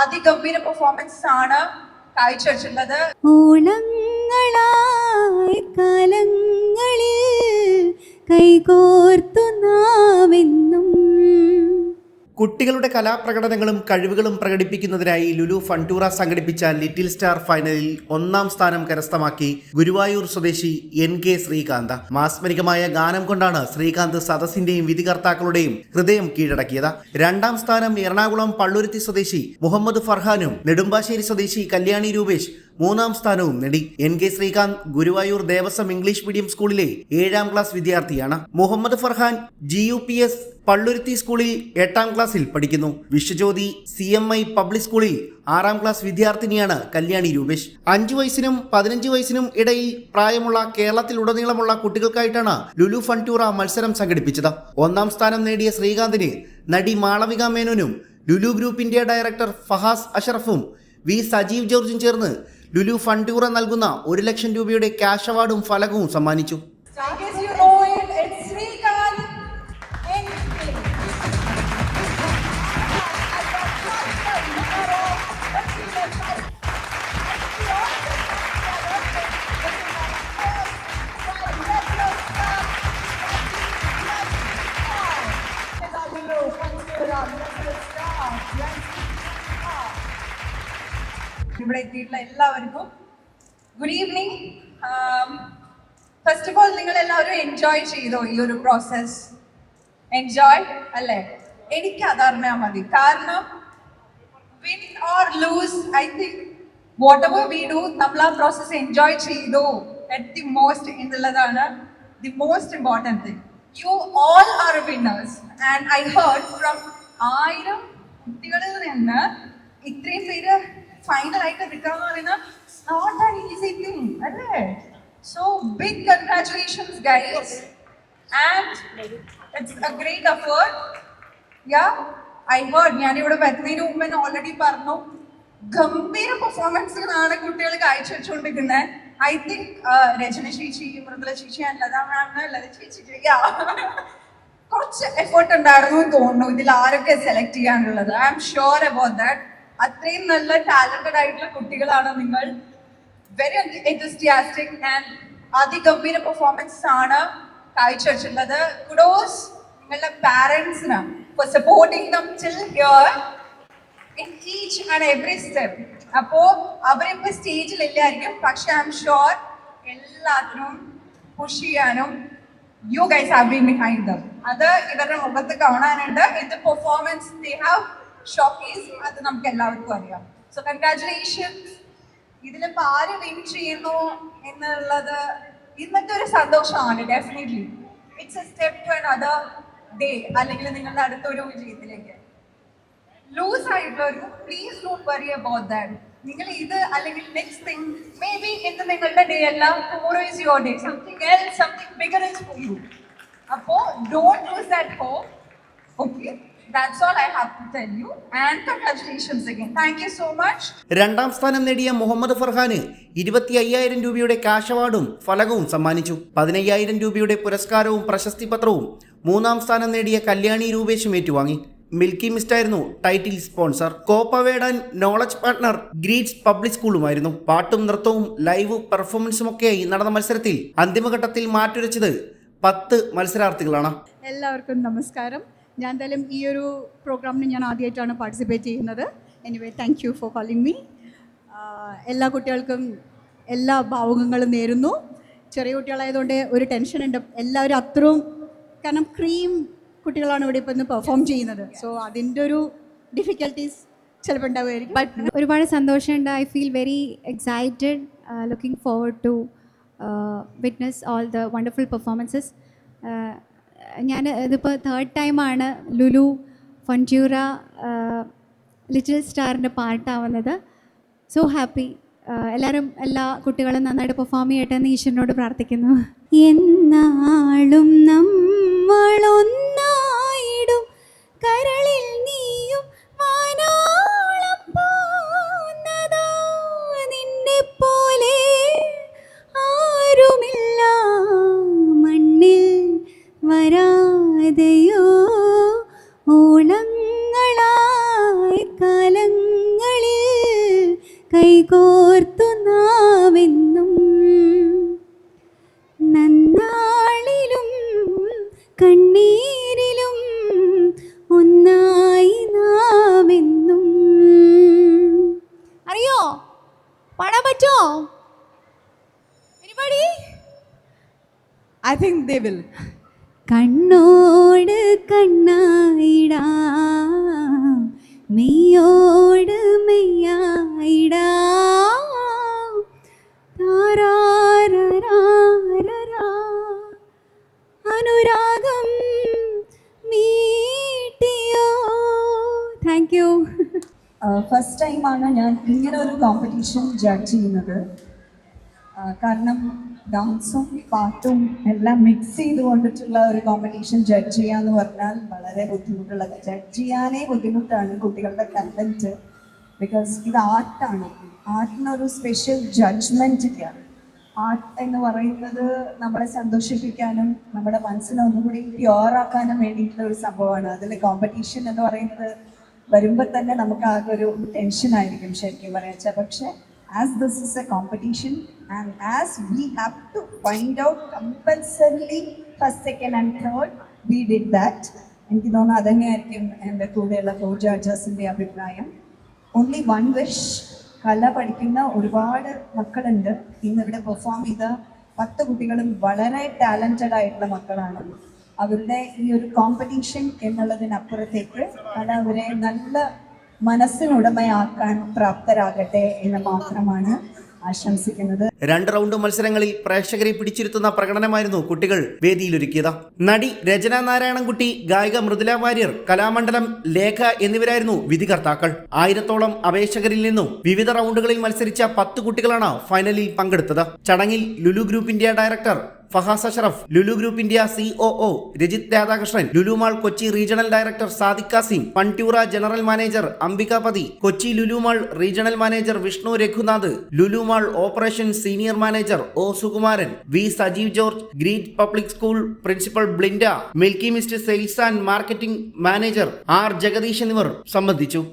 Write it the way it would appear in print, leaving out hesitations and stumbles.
അതിഗംഭീര performance ആണ് കാഴ്ചവെച്ചിട്ടുള്ളത്. ഓളങ്ങളായി കാലങ്ങളിൽ കൈകോർത്തു നാമെന്നും. കുട്ടികളുടെ കലാപ്രകടനങ്ങളും കഴിവുകളും പ്രകടിപ്പിക്കുന്നതിനായി ലുലു ഫൺടൂറ സംഘടിപ്പിച്ച ലിറ്റിൽ സ്റ്റാർ ഫൈനലിൽ 1ാം സ്ഥാനം കരസ്ഥമാക്കി ഗുരുവായൂർ സ്വദേശി NK ശ്രീകാന്ത്. മാസ്മരികമായ ഗാനം കൊണ്ടാണ് ശ്രീകാന്ത് സദസ്സിന്റെയും വിധികർത്താക്കളുടെയും ഹൃദയം കീഴടക്കിയത്. 2ാം സ്ഥാനം എറണാകുളം പള്ളുരുത്തി സ്വദേശി മുഹമ്മദ് ഫർഹാനും നെടുമ്പാശ്ശേരി സ്വദേശി കല്യാണി രൂപേഷ് 3ാം സ്ഥാനവും നേടി. NK Srikanth Guruvayur Devaswom English medium സ്കൂളിലെ 7ാം ക്ലാസ് വിദ്യാർത്ഥിയാണ്. മുഹമ്മദ് ഫർഹാൻ GUPS പള്ളുരുത്തി സ്കൂളിൽ 8ാം ക്ലാസ്സിൽ പഠിക്കുന്നു. വിശ്വജ്യോതി CMI പബ്ലിക് സ്കൂളിൽ 6ാം ക്ലാസ് വിദ്യാർത്ഥിനിയാണ് കല്യാണി രൂപേഷ്. 5 വയസ്സിനും 15 വയസ്സിനും ഇടയിൽ പ്രായമുള്ള കേരളത്തിലുടനീളമുള്ള കുട്ടികൾക്കായിട്ടാണ് ലുലു ഫൺടൂറ മത്സരം സംഘടിപ്പിച്ചത്. 1ാം സ്ഥാനം നേടിയ ശ്രീകാന്തിന് നടി മാളവിക മേനോനും Lulu group India director Fahas അഷറഫും V സജീവ് ജോർജും ചേർന്ന് ലുലു ഫൺടൂറ നൽകുന്ന 1 ലക്ഷം രൂപയുടെ ക്യാഷ് അവാർഡും ഫലകവും സമ്മാനിച്ചു. ഇവിടെ എത്തിയിട്ടുള്ള എല്ലാവർക്കും good evening. First of all നിങ്ങൾ എല്ലാവരും എൻജോയ് ചെയ്തോ ഈ ഒരു പ്രോസസ്? എൻജോയ് അല്ലേ? എനിക്ക് അതറിഞ്ഞാൽ മതി. കാരണം win or lose, I think whatever we do നമ്മൾ ആ പ്രോസസ് എൻജോയ് ചെയ്തോ അറ്റ് ദി മോസ്റ്റ് എന്നുള്ളതാണ് the most important thing. You all are winners and I heard from 1000 കുട്ടികളിൽ നിന്ന് ഇത്രയും പേര് ഫൈനലായിട്ട് എടുക്കാന്ന് പറയുന്നത് നോട്ട് ആൻ ഈസി തിങ് അല്ലേ? So big congratulations guys and it's a great effort. Yeah I heard, ഞാനിവിടെ വരുന്നതിന് മുമ്പ് ഓൾറെഡി പറഞ്ഞു, ഗംഭീര പെർഫോമൻസുകളാണ് കുട്ടികൾ കാഴ്ചവെച്ചുകൊണ്ടിരിക്കുന്നത്. ഐ തിങ്ക് രചന ചേച്ചി, മൃദുല ചേച്ചി, ലത ചേച്ചി കുറച്ച് എഫേർട്ട് ഉണ്ടായിരുന്നു എന്ന് തോന്നുന്നു ഇതിൽ ആരൊക്കെ സെലക്ട് ചെയ്യാനുള്ളത്. I am sure about that. അത്രയും നല്ല ടാലന്റഡ് ആയിട്ടുള്ള കുട്ടികളാണ് നിങ്ങൾ. വെരി എന്തൂസിയാസ്റ്റിക് ആൻഡ് അതിഗംഭീര പെർഫോമൻസ് ആണ് കാഴ്ചവെച്ചിട്ടുള്ളത്. കുഡോസ് നിങ്ങളുടെ പാരന്റ്സിന് for supporting them till here in each and every step. അപ്പോ അവരിപ്പോ സ്റ്റേജിൽ ഇല്ലായിരിക്കും, പക്ഷെ ഐ എം ഷുവർ എല്ലാത്തിനും പുഷ് ചെയ്യാനും you guys have been behind them. അത് ഇവരുടെ മുഖത്ത് കാണാനുണ്ട്. ഇത് പെർഫോമൻസ് ദേ ഹാവ് ഷോക്കേസ്, അത് നമുക്ക് എല്ലാവർക്കും അറിയാം. So congratulations. ഇതിലിപ്പോൾ ആര് വിൻ ചെയ്യുന്നു എന്നുള്ളത് ഇന്നത്തെ ഒരു സന്തോഷമാണ്. Definitely it's a step to another day, അല്ലെങ്കിൽ നിങ്ങളുടെ അടുത്തൊരു വിജയത്തിലേക്ക്. ലൂസ് ആയിട്ടുള്ളവർ please don't worry about that. നിങ്ങൾ ഇത് അല്ലെങ്കിൽ നെക്സ്റ്റ് തിങ് മേ ബി ഇന്ന് നിങ്ങളുടെ ഡേ അല്ല, tomorrow is your day. Something else, something bigger is for you. അപ്പോൾ don't lose that hope. Okay, that's all I have to tell you and congratulations again. Thank you so much. 2ാം സ്ഥാനം നേടിയ മുഹമ്മദ് ഫർഹാന് 25,000 രൂപയുടെ cash അവാർഡും ഫലകവും സമ്മാനിച്ചു. 15,000 രൂപയുടെ പുരസ്കാരവും പ്രശസ്തി പത്രവും 3ാം സ്ഥാനം നേടിയ കല്യാണി രൂപേഷും ഏറ്റുവാങ്ങി. മിൽക്കി മിസ്റ്റായിരുന്നു ടൈറ്റിൽ സ്പോൺസർ. കോപ്പ വേടാൻ നോളജ് പാർട്ട്ണർ ഗ്രീഡ്സ് പബ്ലിക് സ്കൂളുമായിരുന്നു. പാട്ടും നൃത്തവും ലൈവ് പെർഫോമൻസുമൊക്കെയായി നടന്ന മത്സരത്തിൽ അന്തിമഘട്ടത്തിൽ മാറ്റുരച്ചത് 10 മത്സരാർത്ഥികളാണ്. എല്ലാവർക്കും നമസ്കാരം. ഞാൻ എന്തായാലും ഈ ഒരു പ്രോഗ്രാമിന് ഞാൻ ആദ്യമായിട്ടാണ് പാർട്ടിസിപ്പേറ്റ് ചെയ്യുന്നത്. Anyway thank you for calling me. എല്ലാ കുട്ടികൾക്കും എല്ലാ ഭാവുകങ്ങളും നേരുന്നു. ചെറിയ കുട്ടികളായതുകൊണ്ട് ഒരു ടെൻഷനുണ്ട്. എല്ലാവരും അത്രയും, കാരണം ക്രീം കുട്ടികളാണ് ഇവിടെ ഇപ്പോൾ ഇന്ന് പെർഫോം ചെയ്യുന്നത്. സോ അതിൻ്റെ ഒരു ഡിഫിക്കൽട്ടീസ് ചിലപ്പോൾ ഉണ്ടാവുമായിരിക്കും. ബട്ട് ഒരുപാട് സന്തോഷമുണ്ട്. I feel very excited, looking forward to witness all the wonderful performances. ഞാൻ ഇതിപ്പോൾ 3rd ടൈമാണ് ലുലു ഫൺടൂറ ലിറ്റിൽ സ്റ്റാറിൻ്റെ പാർട്ടാവുന്നത്. So happy. എല്ലാവരും, എല്ലാ കുട്ടികളും നന്നായിട്ട് പെർഫോം ചെയ്യട്ടെ എന്ന് ഈശ്വരനോട് പ്രാർത്ഥിക്കുന്നു. എന്നാളും നമ്മളൊന്നായിടും കരളിൽ നീയും വാനോളം പോന്നതാ നിന്നെ പോലെ ആരുമില്ല മണ്ണിൽ വരാതെയോ ഓളങ്ങളായി കാലങ്ങൾ കൈകോർത്തു നാമെന്നും നന്നാളിലും കണ്ണീരിലും ഒന്നായി നാമെന്നും. അറിയോ? പാടാൻ പറ്റുമോ? Anybody? I think they will. കണ്ണോട് കണ്ണായിടാം, മെയ്യോട് മെയ്യായിടാം, താരാരാരാരാ, അനുരാഗം മീട്ടിയോ. Thank you. ഫസ്റ്റ് ടൈമാണ് ഞാൻ ഇങ്ങനെ ഒരു കോമ്പറ്റീഷൻ ജഡ്ജ് ചെയ്യുന്നത്. കാരണം ഡാൻസും പാട്ടും എല്ലാം മിക്സ് ചെയ്തുകൊണ്ടിട്ടുള്ള ഒരു കോമ്പറ്റീഷൻ ജഡ്ജ് ചെയ്യുക എന്ന് പറഞ്ഞാൽ വളരെ ബുദ്ധിമുട്ടുള്ളത്. ജഡ്ജ് ചെയ്യാനേ ബുദ്ധിമുട്ടാണ് കുട്ടികളുടെ ടാലൻറ്റ്. ബിക്കോസ് ഇത് ആർട്ടാണ്. ആർട്ടിനൊരു സ്പെഷ്യൽ ജഡ്ജ്മെൻറ്റ് ഇല്ല. ആർട്ട് എന്ന് പറയുന്നത് നമ്മളെ സന്തോഷിപ്പിക്കാനും നമ്മുടെ മനസ്സിനെ ഒന്നുകൂടി പ്യുവറാക്കാനും വേണ്ടിയിട്ടുള്ള ഒരു സംഭവമാണ്. അതിൽ കോമ്പറ്റീഷൻ എന്ന് പറയുന്നത് വരുമ്പോൾ തന്നെ നമുക്ക് ആകെ ഒരു ടെൻഷനായിരിക്കും ശരിക്കും പറയാച്ചാൽ. പക്ഷേ as this is a competition and as we have to find out compulsorily first, second and third, we did that. എനിക്ക് തോന്നുന്നു അതന്നെയായിരിക്കും എൻ്റെ കൂടെയുള്ള 4 ജഡ്ജസിൻ്റെ അഭിപ്രായം. only one wish. കല പഠിക്കുന്ന ഒരുപാട് മക്കളുണ്ട്. ഇന്നിവിടെ പെർഫോം ചെയ്ത 10 കുട്ടികളും വളരെ ടാലൻറ്റഡ് ആയിട്ടുള്ള മക്കളാണ്. അവരുടെ ഈ ഒരു കോമ്പറ്റീഷൻ എന്നുള്ളതിനപ്പുറത്തേക്ക് കല അവരെ നല്ല മനസ്സിനുടമയാക്കാൻ പ്രാപ്തരാകട്ടെ എന്ന് മാത്രമാണ് ആശംസിക്കുന്നത്. 2 റൗണ്ട് മത്സരങ്ങളിൽ പ്രേക്ഷകരെ പിടിച്ചിരുത്തുന്ന പ്രകടനമായിരുന്നു കുട്ടികൾ വേദിയിലൊരുക്കിയത്. നടി രചന നാരായണൻകുട്ടി, ഗായിക മൃദുല വാര്യർ, കലാമണ്ഡലം ലേഖ എന്നിവരായിരുന്നു വിധികർത്താക്കൾ. 1000-ഓളം അപേക്ഷകരിൽ നിന്നും വിവിധ റൗണ്ടുകളിൽ മത്സരിച്ച 10 കുട്ടികളാണ് ഫൈനലിൽ പങ്കെടുത്തത്. ചടങ്ങിൽ Lulu group India director Fahas Ashraf, Lulu group India COO Rajith Radhakrishnan, Lulu mall Kochi regional director Sadiq Kasim, Funtura general manager Ambikapathy, Kochi Lulu mall regional manager Vishnu Raghunath, Lulu mall operation senior manager O Sukumaran, V Sajeev George, Greet public school principal Blinda, Milky Mist sales and marketing manager R Jagadish എന്നിവർ സംബന്ധിച്ചു.